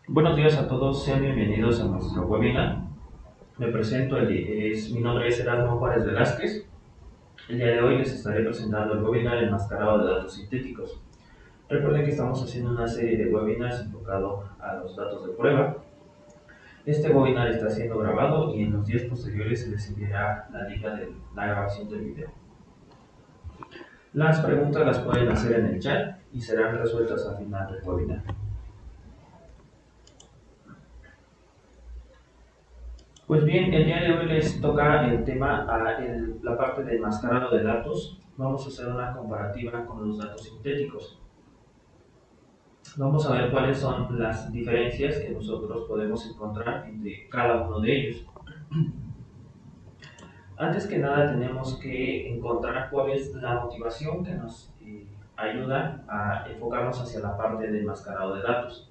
Buenos días a todos, sean bienvenidos a nuestro webinar. Me presento, mi nombre es Erasmo Juárez Velázquez. El día de hoy les estaré presentando el webinar enmascarado de datos sintéticos. Recuerden que estamos haciendo una serie de webinars enfocado a los datos de prueba. Este webinar está siendo grabado y en los días posteriores se les enviará la liga de la grabación del video. Las preguntas las pueden hacer en el chat y serán resueltas al final del webinar. Pues bien, el día de hoy les toca el tema la parte de enmascarado de datos. Vamos a hacer una comparativa con los datos sintéticos. Vamos a ver cuáles son las diferencias que nosotros podemos encontrar entre cada uno de ellos. Antes que nada tenemos que encontrar cuál es la motivación que nos ayuda a enfocarnos hacia la parte de enmascarado de datos.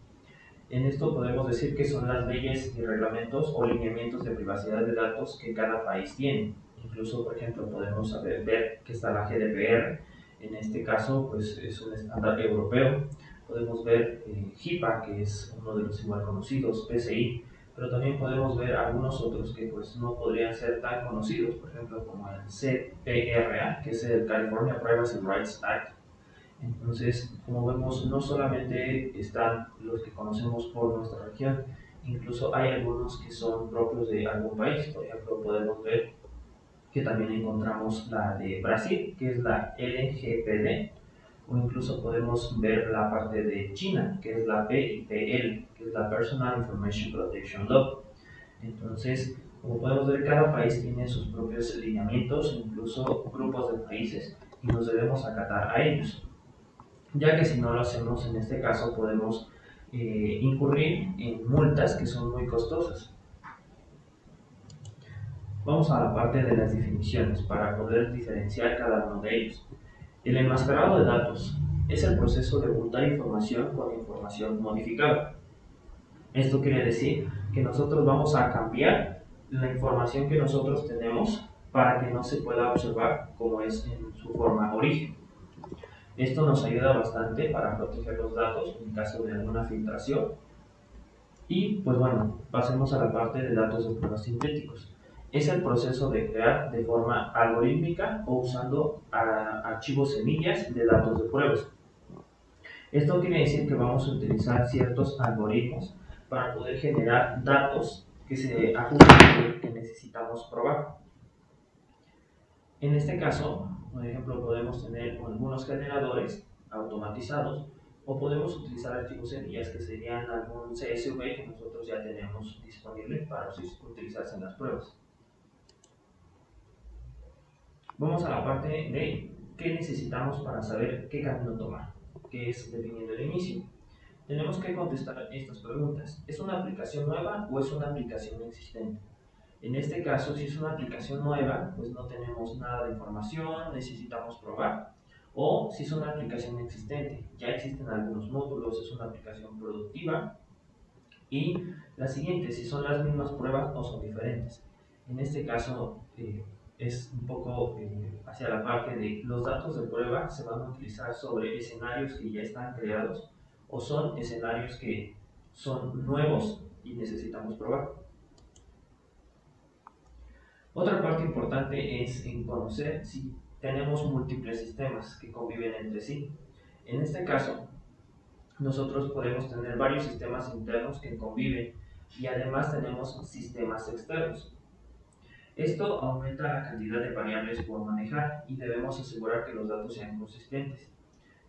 En esto podemos decir que son las leyes y reglamentos o lineamientos de privacidad de datos que cada país tiene. Incluso, por ejemplo, podemos ver que está la GDPR. En este caso, pues es un estándar europeo. Podemos ver HIPAA, que es uno de los igual conocidos, PCI, pero también podemos ver algunos otros que pues no podrían ser tan conocidos, por ejemplo, como el CPRA, que es el California Privacy Rights Act. Entonces, como vemos, no solamente están los que conocemos por nuestra región, incluso hay algunos que son propios de algún país. Por ejemplo, podemos ver que también encontramos la de Brasil, que es la LGPD, o incluso podemos ver la parte de China, que es la PIPL, que es la Personal Information Protection Law. Entonces, como podemos ver, cada país tiene sus propios lineamientos, incluso grupos de países, y nos debemos acatar a ellos, ya que si no lo hacemos en este caso podemos incurrir en multas que son muy costosas. Vamos a la parte de las definiciones para poder diferenciar cada uno de ellos. El enmascarado de datos es el proceso de ocultar información con información modificada. Esto quiere decir que nosotros vamos a cambiar la información que nosotros tenemos para que no se pueda observar como es en su forma origen. Esto nos ayuda bastante para proteger los datos en caso de alguna filtración. Y pues bueno, pasemos a la parte de datos de pruebas sintéticos. Es el proceso de crear de forma algorítmica o usando archivos semillas de datos de pruebas. Esto quiere decir que vamos a utilizar ciertos algoritmos para poder generar datos que se ajusten a lo que necesitamos probar. En este caso, por ejemplo, podemos tener algunos generadores automatizados o podemos utilizar archivos semillas que serían algún CSV que nosotros ya tenemos disponible para utilizarse en las pruebas. Vamos a la parte de qué necesitamos para saber qué camino tomar, que es definiendo el inicio. Tenemos que contestar estas preguntas. ¿Es una aplicación nueva o es una aplicación existente? En este caso, si es una aplicación nueva, pues no tenemos nada de información, necesitamos probar. O si es una aplicación existente, ya existen algunos módulos, es una aplicación productiva. Y la siguiente, si son las mismas pruebas o son diferentes. En este caso, es un poco hacia la parte de los datos de prueba se van a utilizar sobre escenarios que ya están creados o son escenarios que son nuevos y necesitamos probar. Otra parte importante es en conocer si tenemos múltiples sistemas que conviven entre sí. En este caso, nosotros podemos tener varios sistemas internos que conviven y además tenemos sistemas externos. Esto aumenta la cantidad de variables por manejar y debemos asegurar que los datos sean consistentes,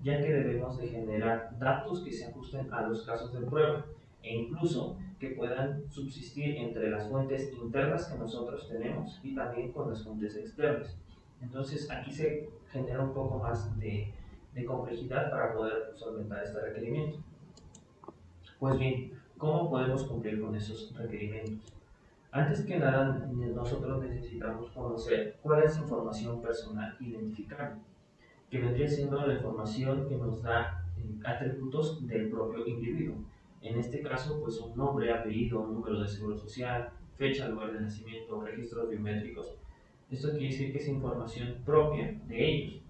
ya que debemos de generar datos que se ajusten a los casos de prueba e incluso que puedan subsistir entre las fuentes internas que nosotros tenemos y también con las fuentes externas. Entonces aquí se genera un poco más de complejidad para poder solventar este requerimiento. Pues bien, ¿cómo podemos cumplir con esos requerimientos? Antes que nada, nosotros necesitamos conocer cuál es información personal identificable, que vendría siendo la información que nos da atributos del propio individuo. En este caso, pues un nombre, apellido, número de seguro social, fecha, lugar de nacimiento, registros biométricos. Esto quiere decir que es información propia de ellos.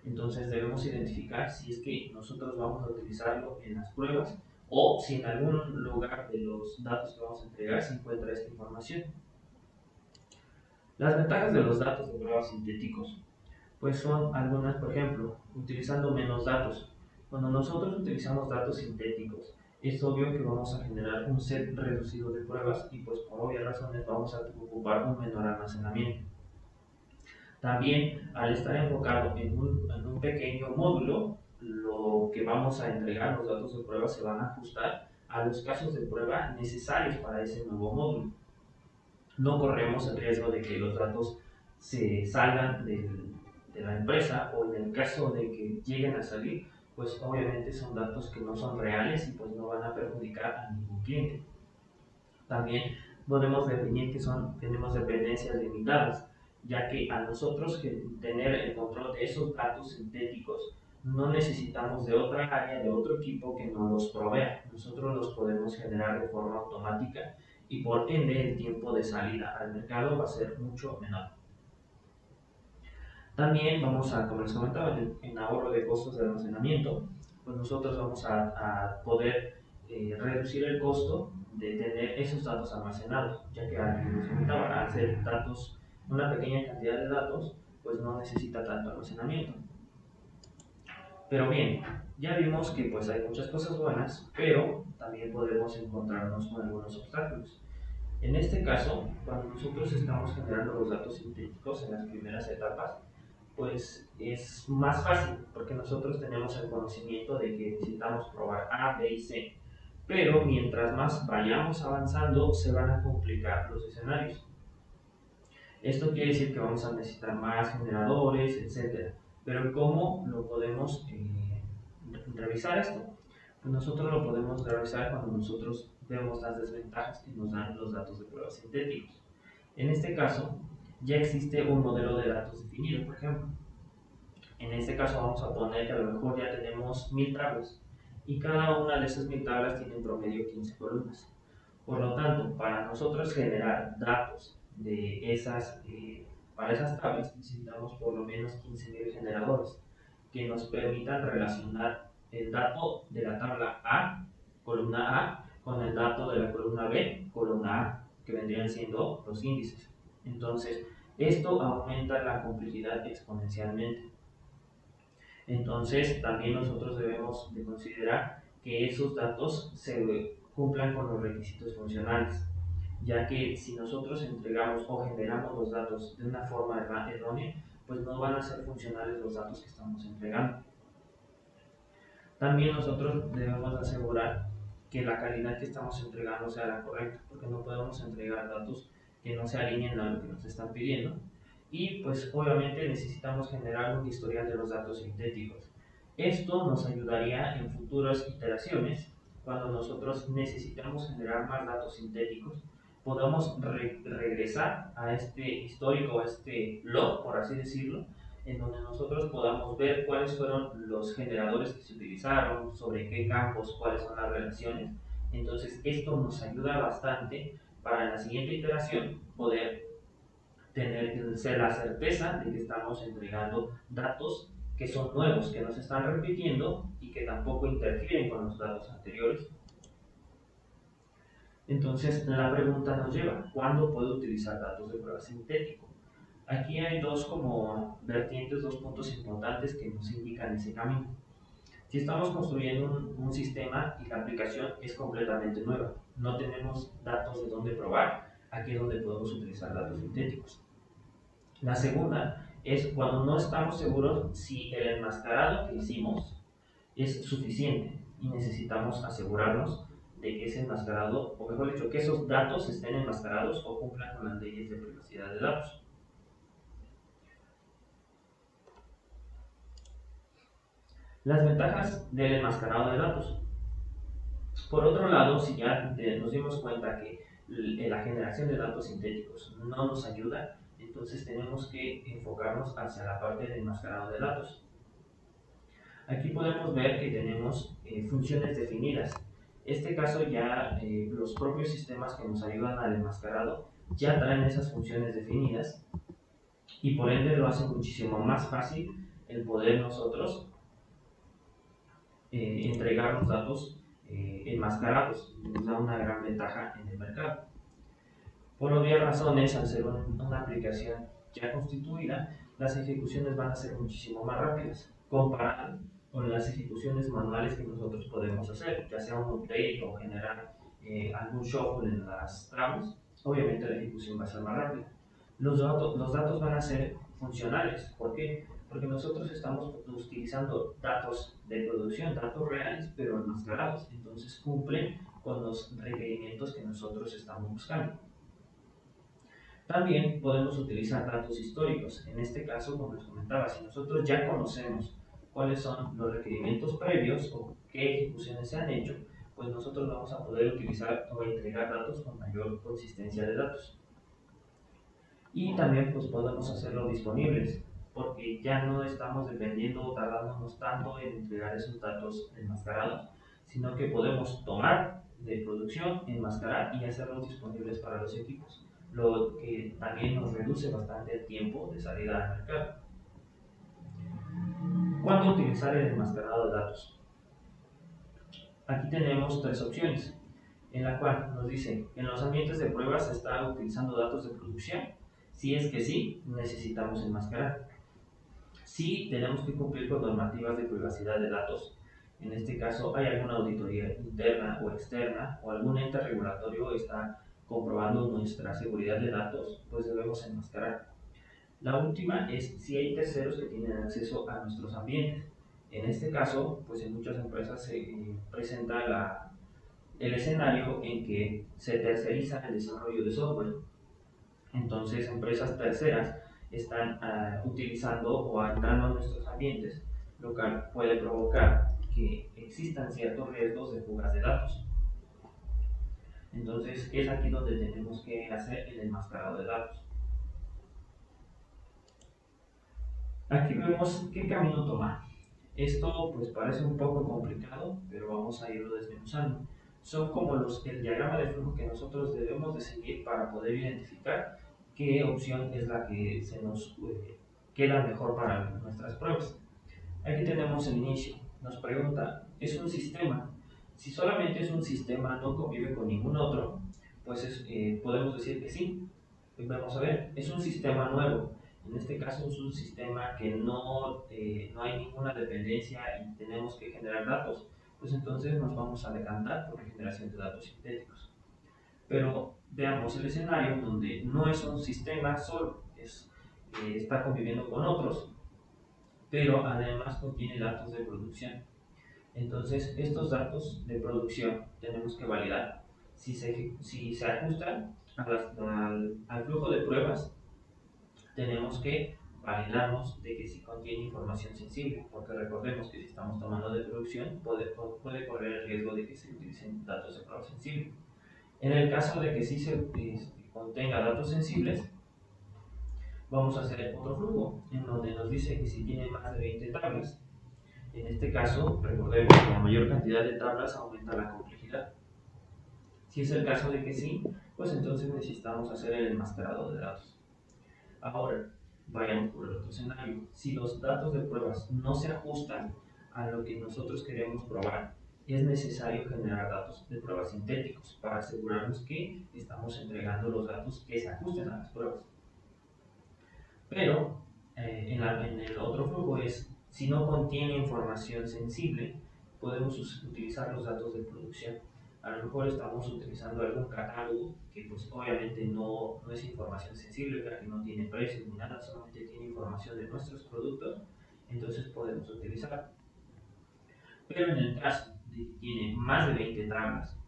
Entonces debemos identificar si es que nosotros vamos a utilizarlo en las pruebas o si en algún lugar de los datos que vamos a entregar se encuentra esta información. Las ventajas de los datos de pruebas sintéticos pues son algunas, por ejemplo, utilizando menos datos. Cuando nosotros utilizamos datos sintéticos, es obvio que vamos a generar un set reducido de pruebas y pues por obvias razones vamos a ocupar un menor almacenamiento. También, al estar enfocado en un pequeño módulo, lo que vamos a entregar, los datos de prueba, se van a ajustar a los casos de prueba necesarios para ese nuevo módulo. No corremos el riesgo de que los datos se salgan de la empresa, o en el caso de que lleguen a salir, pues obviamente son datos que no son reales y pues no van a perjudicar a ningún cliente. También podemos definir que tenemos dependencias limitadas, ya que a nosotros tener el control de esos datos sintéticos no necesitamos de otra área, de otro equipo que nos los provea. Nosotros los podemos generar de forma automática y por ende el tiempo de salida al mercado va a ser mucho menor. También vamos a, como les comentaba, en ahorro de costos de almacenamiento, pues nosotros vamos a poder reducir el costo de tener esos datos almacenados, ya que como les comentaba, al ser datos, una pequeña cantidad de datos, pues no necesita tanto almacenamiento. Pero bien, ya vimos que pues hay muchas cosas buenas, pero también podemos encontrarnos con algunos obstáculos. En este caso, cuando nosotros estamos generando los datos sintéticos en las primeras etapas, pues es más fácil, porque nosotros tenemos el conocimiento de que necesitamos probar A, B y C. Pero mientras más vayamos avanzando, se van a complicar los escenarios. Esto quiere decir que vamos a necesitar más generadores, etc. Pero ¿cómo lo podemos revisar esto? Pues nosotros lo podemos revisar cuando nosotros vemos las desventajas que nos dan los datos de pruebas sintéticos. En este caso, ya existe un modelo de datos definido, por ejemplo. En este caso vamos a poner que a lo mejor ya tenemos 1000 tablas y cada una de esas 1000 tablas tiene en promedio 15 columnas. Por lo tanto, para nosotros generar datos para esas tablas necesitamos por lo menos 15.000 generadores que nos permitan relacionar el dato de la tabla A, columna A, con el dato de la columna B, columna A, que vendrían siendo los índices. Entonces, esto aumenta la complejidad exponencialmente. Entonces, también nosotros debemos de considerar que esos datos se cumplan con los requisitos funcionales, ya que si nosotros entregamos o generamos los datos de una forma errónea, pues no van a ser funcionales los datos que estamos entregando. También nosotros debemos asegurar que la calidad que estamos entregando sea la correcta, porque no podemos entregar datos que no se alineen a lo que nos están pidiendo. Y pues obviamente necesitamos generar un historial de los datos sintéticos. Esto nos ayudaría en futuras iteraciones, cuando nosotros necesitamos generar más datos sintéticos, podamos regresar a este histórico, a este log, por así decirlo, en donde nosotros podamos ver cuáles fueron los generadores que se utilizaron, sobre qué campos, cuáles son las relaciones. Entonces, esto nos ayuda bastante para en la siguiente iteración poder tener la certeza de que estamos entregando datos que son nuevos, que no se están repitiendo y que tampoco interfieren con los datos anteriores. Entonces, la pregunta nos lleva, ¿cuándo puedo utilizar datos de prueba sintético? Aquí hay dos como vertientes, dos puntos importantes que nos indican ese camino. Si estamos construyendo un sistema y la aplicación es completamente nueva, no tenemos datos de dónde probar, aquí es donde podemos utilizar datos sintéticos. La segunda es cuando no estamos seguros si el enmascarado que hicimos es suficiente y necesitamos asegurarnos de que ese enmascarado, o mejor dicho, que esos datos estén enmascarados o cumplan con las leyes de privacidad de datos. Las ventajas del enmascarado de datos. Por otro lado, si ya nos dimos cuenta que la generación de datos sintéticos no nos ayuda, entonces tenemos que enfocarnos hacia la parte del enmascarado de datos. Aquí podemos ver que tenemos funciones definidas. Este caso ya los propios sistemas que nos ayudan al enmascarado ya traen esas funciones definidas y por ende lo hace muchísimo más fácil el poder nosotros entregar los datos enmascarados, nos da una gran ventaja en el mercado. Por obvias razones, al ser una aplicación ya constituida, las ejecuciones van a ser muchísimo más rápidas, comparado con las ejecuciones manuales que nosotros podemos hacer, ya sea un update o generar algún shuffle en las tramos. Obviamente la ejecución va a ser más rápida. Los datos van a ser funcionales. ¿Por qué? Porque nosotros estamos utilizando datos de producción, datos reales, pero enmascarados. Entonces cumplen con los requerimientos que nosotros estamos buscando. También podemos utilizar datos históricos. En este caso, como les comentaba, si nosotros ya conocemos cuáles son los requerimientos previos o qué ejecuciones se han hecho, pues nosotros vamos a poder utilizar o entregar datos con mayor consistencia de datos. Y también pues podemos hacerlo disponibles, porque ya no estamos dependiendo o tardándonos tanto en entregar esos datos enmascarados, sino que podemos tomar de producción, enmascarar y hacerlos disponibles para los equipos, lo que también nos reduce bastante el tiempo de salida al mercado. ¿Cuándo utilizar el enmascarado de datos? Aquí tenemos tres opciones, en la cual nos dice, en los ambientes de prueba se está utilizando datos de producción. Si es que sí, necesitamos enmascarar. Si tenemos que cumplir con normativas de privacidad de datos, en este caso hay alguna auditoría interna o externa o algún ente regulatorio está comprobando nuestra seguridad de datos, pues debemos enmascarar. La última es si hay terceros que tienen acceso a nuestros ambientes. En este caso, pues en muchas empresas se presenta el escenario en que se terceriza el desarrollo de software. Entonces, empresas terceras están utilizando o entrando a nuestros ambientes, lo cual puede provocar que existan ciertos riesgos de fugas de datos. Entonces, es aquí donde tenemos que hacer el enmascarado de datos. Aquí vemos qué camino tomar. Esto pues parece un poco complicado, pero vamos a irlo desmenuzando. Son como el diagrama de flujo que nosotros debemos de seguir para poder identificar qué opción es la que se nos queda mejor para nuestras pruebas. Aquí tenemos el inicio. Nos pregunta, ¿es un sistema? Si solamente es un sistema, no convive con ningún otro, pues podemos decir que sí. Vamos a ver, es un sistema nuevo. En este caso es un sistema que no hay ninguna dependencia y tenemos que generar datos. Pues entonces nos vamos a decantar por la generación de datos sintéticos. Pero veamos el escenario donde no es un sistema solo, está conviviendo con otros, pero además contiene datos de producción. Entonces, estos datos de producción tenemos que validar si se ajustan al flujo de pruebas. Tenemos que validarnos de que si contiene información sensible, porque recordemos que si estamos tomando de producción puede correr el riesgo de que se utilicen datos de prueba sensible. En el caso de que sí se contenga datos sensibles, vamos a hacer otro flujo en donde nos dice que si tiene más de 20 tablas. En este caso, recordemos que a mayor cantidad de tablas aumenta la complejidad. Si es el caso de que sí, pues entonces necesitamos hacer el enmascarado de datos. Ahora, vayamos por el otro escenario. Si los datos de pruebas no se ajustan a lo que nosotros queremos probar, es necesario generar datos de pruebas sintéticos para asegurarnos que estamos entregando los datos que se ajusten a las pruebas. Pero en el otro flujo si no contiene información sensible, podemos utilizar los datos de producción. A lo mejor estamos utilizando algún catálogo que pues obviamente no es información sensible, ya que no tiene precios ni nada, solamente tiene información de nuestros productos, entonces podemos utilizar. Pero en el caso de que tiene más de 20 tablas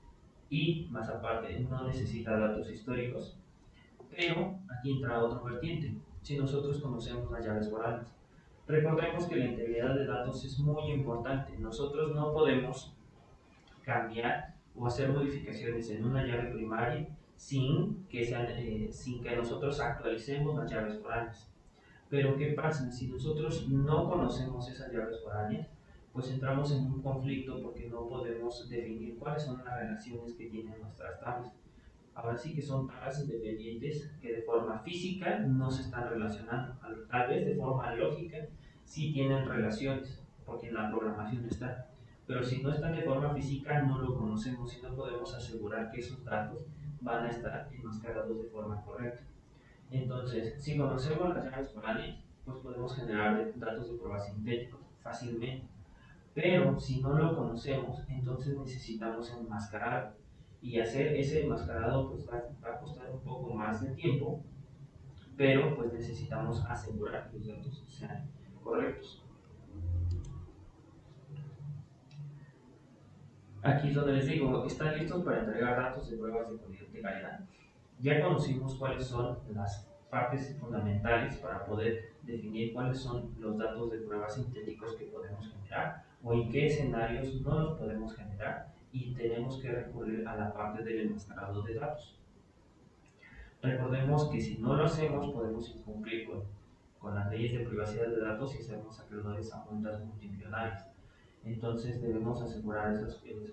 y más aparte no necesita datos históricos, pero aquí entra otro vertiente, si nosotros conocemos las llaves foráneas. Recordemos que la integridad de datos es muy importante. Nosotros no podemos cambiar o hacer modificaciones en una llave primaria sin que nosotros actualicemos las llaves foráneas. Pero ¿qué pasa? Si nosotros no conocemos esas llaves foráneas, pues entramos en un conflicto porque no podemos definir cuáles son las relaciones que tienen nuestras tablas. Ahora sí que son tablas independientes que de forma física no se están relacionando. Tal vez de forma lógica sí tienen relaciones, porque en la programación está. pero si no están de forma física no lo conocemos y no podemos asegurar que esos datos van a estar enmascarados de forma correcta. Entonces, si conocemos las llaves foráneas, pues podemos generar datos de prueba sintéticos fácilmente. Pero si no lo conocemos, entonces necesitamos enmascarar. Y hacer ese enmascarado pues va a costar un poco más de tiempo, pero pues necesitamos asegurar que los datos sean correctos. Aquí es donde les digo, ¿están listos para entregar datos de pruebas de calidad? Ya conocimos cuáles son las partes fundamentales para poder definir cuáles son los datos de pruebas sintéticos que podemos generar o en qué escenarios no los podemos generar y tenemos que recurrir a la parte del enmascarado de datos. Recordemos que si no lo hacemos podemos incumplir con las leyes de privacidad de datos y sernos acreedores a multas multimillonarias. Entonces debemos asegurar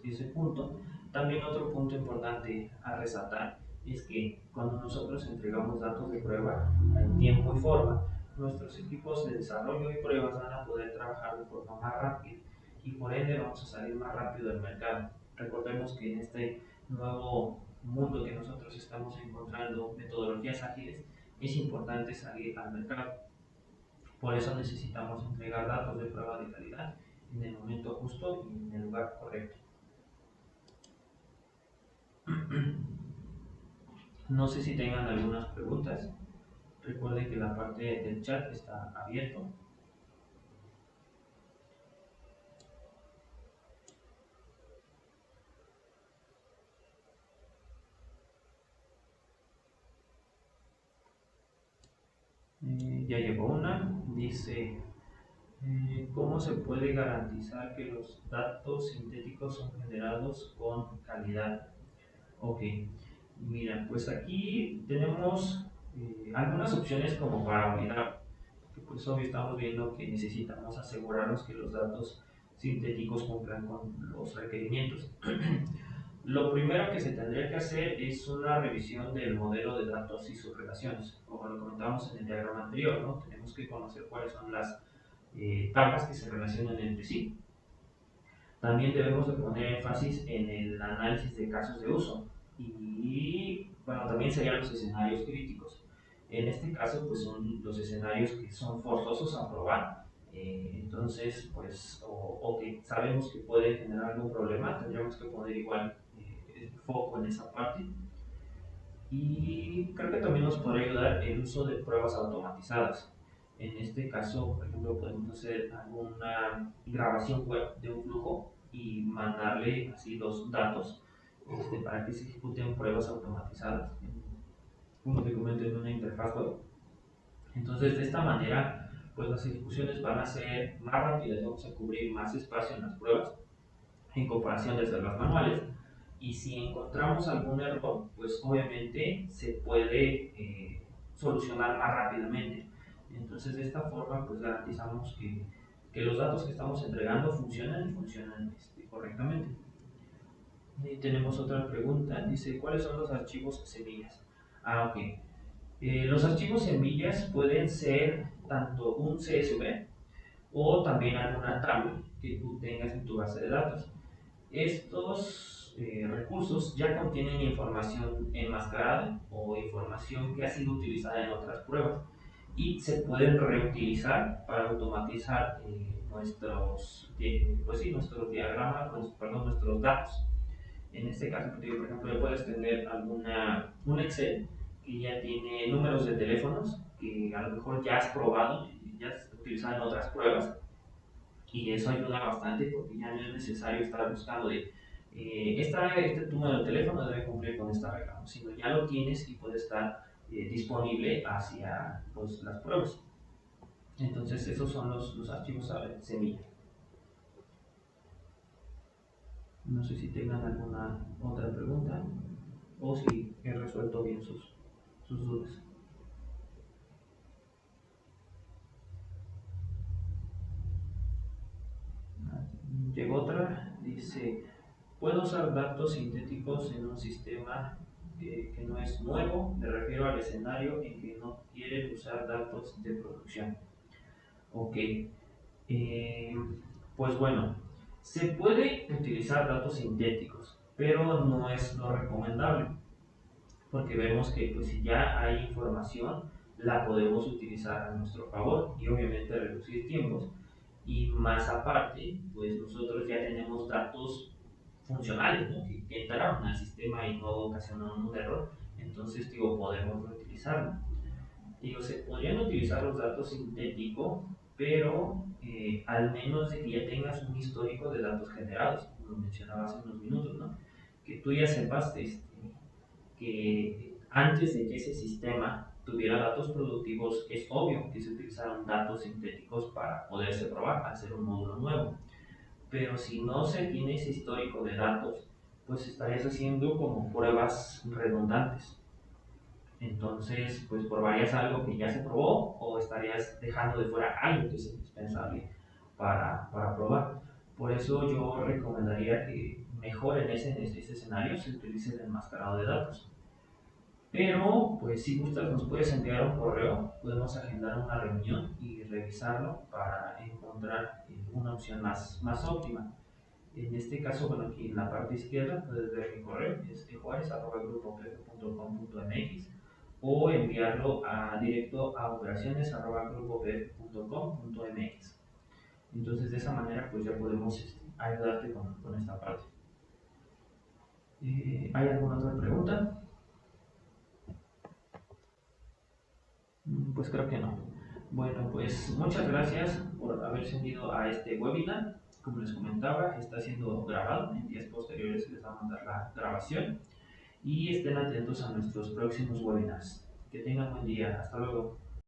ese punto. También otro punto importante a resaltar es que cuando nosotros entregamos datos de prueba en tiempo y forma, nuestros equipos de desarrollo y pruebas van a poder trabajar de forma más rápida y por ende vamos a salir más rápido del mercado. Recordemos que en este nuevo mundo que nosotros estamos encontrando, metodologías ágiles, es importante salir al mercado. Por eso necesitamos entregar datos de prueba de calidad en el momento justo y en el lugar correcto. No sé si tengan algunas preguntas. Recuerden que la parte del chat está abierto. Ya llegó una. Dice, ¿cómo se puede garantizar que los datos sintéticos son generados con calidad? Ok, mira, pues aquí tenemos algunas opciones como para validar, que pues obvio estamos viendo que necesitamos asegurarnos que los datos sintéticos cumplan con los requerimientos. Lo primero que se tendría que hacer es una revisión del modelo de datos y sus relaciones. Como lo comentábamos en el diagrama anterior, ¿no? Tenemos que conocer cuáles son las tablas que se relacionan entre sí. También debemos de poner énfasis en el análisis de casos de uso y, bueno, también serían los escenarios críticos. En este caso, pues son los escenarios que son forzosos a probar. Entonces, pues, o que sabemos que puede generar algún problema, tendríamos que poner igual foco en esa parte. Y creo que también nos podría ayudar el uso de pruebas automatizadas. En este caso, por ejemplo, podemos hacer alguna grabación web de un flujo y mandarle así los datos para que se ejecuten pruebas automatizadas, como te comento, en una interfaz web. Entonces, de esta manera, pues las ejecuciones van a ser más rápidas, vamos a cubrir más espacio en las pruebas en comparación de hacerlas manuales. Y si encontramos algún error, pues obviamente se puede solucionar más rápidamente. Entonces, de esta forma, pues garantizamos que los datos que estamos entregando funcionan y funcionan correctamente. Y tenemos otra pregunta, dice, ¿cuáles son los archivos semillas? Ok. Los archivos semillas pueden ser tanto un CSV o también alguna tabla que tú tengas en tu base de datos. Estos recursos ya contienen información enmascarada o información que ha sido utilizada en otras pruebas y se pueden reutilizar para automatizar nuestros diagramas, nuestros datos. En este caso, por ejemplo, puedes tener un Excel que ya tiene números de teléfonos que a lo mejor ya has probado, ya has utilizado en otras pruebas y eso ayuda bastante porque ya no es necesario estar buscando este número de teléfono debe cumplir con esta regla, sino ya lo tienes y puede estar disponible hacia las pruebas. Entonces esos son los archivos semilla. No sé si tengan alguna otra pregunta o si he resuelto bien sus dudas. Llegó otra, dice, ¿puedo usar datos sintéticos en un sistema que no es nuevo? Me refiero al escenario en que no quieren usar datos de producción. Ok, pues bueno, Se puede utilizar datos sintéticos, pero no es lo recomendable, porque vemos que pues, si ya hay información, la podemos utilizar a nuestro favor y obviamente reducir tiempos. Y más aparte, pues nosotros ya tenemos datos funcionales, ¿no? que entraron al sistema y no ocasionaron un error, entonces digo, podemos reutilizarlo. Digo, se podrían utilizar los datos sintéticos, pero al menos de que ya tengas un histórico de datos generados, como mencionaba hace unos minutos, ¿no? Que tú ya sepas que antes de que ese sistema tuviera datos productivos, es obvio que se utilizaron datos sintéticos para poderse probar, hacer un módulo nuevo. Pero si no se tiene ese histórico de datos, pues estarías haciendo como pruebas redundantes. Entonces, pues probarías algo que ya se probó o estarías dejando de fuera algo que es indispensable para probar. Por eso yo recomendaría que mejor en ese escenario se utilice el enmascarado de datos. Pero, pues si gustas, nos puedes enviar un correo, podemos agendar una reunión y revisarlo para encontrar una opción más óptima. En este caso, bueno, aquí en la parte izquierda puedes ver mi correo, es juarez.grupopf.com.mx o enviarlo directo a operaciones.grupopf.com.mx. Entonces, de esa manera, pues ya podemos ayudarte con esta parte. ¿Hay alguna otra pregunta? Pues creo que no. Bueno, pues muchas gracias por haberse unido a este webinar. Como les comentaba, está siendo grabado. En días posteriores se les va a mandar la grabación. Y estén atentos a nuestros próximos webinars. Que tengan buen día. Hasta luego.